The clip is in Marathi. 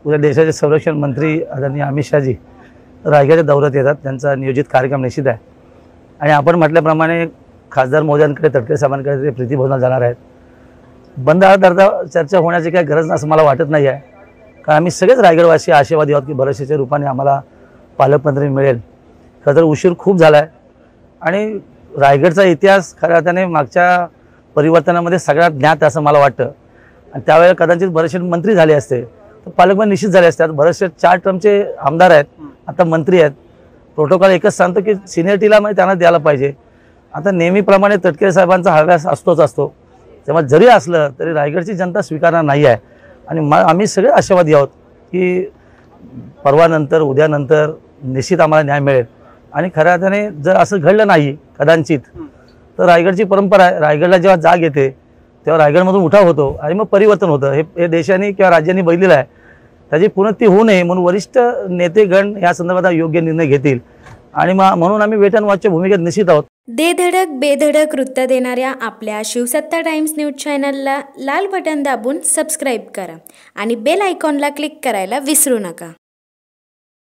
उद्या देशाचे संरक्षण मंत्री आदरणीय अमित शहाजी रायगडच्या दौऱ्यात येतात। त्यांचा नियोजित कार्यक्रम निश्चित आहे आणि आपण म्हटल्याप्रमाणे खासदार मोदयांकडे, तटकरे साहेबांकडे ते प्रीतीभोजनाला जाणार आहेत। बंद आडता चर्चा होण्याची काही गरज नाही असं मला वाटत नाही आहे, कारण आम्ही सगळेच रायगडवासी आशावादी आहोत की बरेचशेच्या रूपाने आम्हाला पालकमंत्री मिळेल। खरं तर उशीर खूप झाला आहे आणि रायगडचा इतिहास खऱ्या अर्थाने मागच्या परिवर्तनामध्ये सगळ्यात ज्ञात असं मला वाटतं आणि त्यावेळेला कदाचित बरेचसे मंत्री झाले असते तर पालकमंत्री निश्चित झाले असतात। बरेचसे 4 टर्मचे आमदार आहेत, आता मंत्री आहेत। प्रोटोकॉल एकच सांगतो की सिनियरिटीला म्हणजे त्यांना द्यायला पाहिजे। आता नेहमीप्रमाणे तटकरे साहेबांचा हव्यास असतोच, तेव्हा जरी असलं तरी रायगडची जनता स्वीकारणार नाही आहे आणि आम्ही सगळे आशावादी आहोत की परवानंतर उद्यानंतर निश्चित आम्हाला न्याय मिळेल। आणि खऱ्या अर्थाने जर असं घडलं नाही कदाचित तर रायगडची परंपरा आहे, रायगडला जेव्हा जाग येते तेव्हा रायगडमधून उठाव होतो आणि मग परिवर्तन होतं। हे देशाने किंवा राज्यांनी बघितलेलं आहे। त्याची पुनर्ती होऊ नये म्हणून वरिष्ठ नेतेगण या संदर्भात योग्य निर्णय घेतील आणि म्हणून आम्ही वेट अँड वॉचच्या भूमिकेत निश्चित आहोत। दे धडक बेधडक वृत्त देणाऱ्या आपल्या शिवसत्ता टाइम्स न्यूज चॅनलला लाल बटन दाबून सबस्क्राईब करा आणि बेल आयकॉनला क्लिक करायला विसरू नका।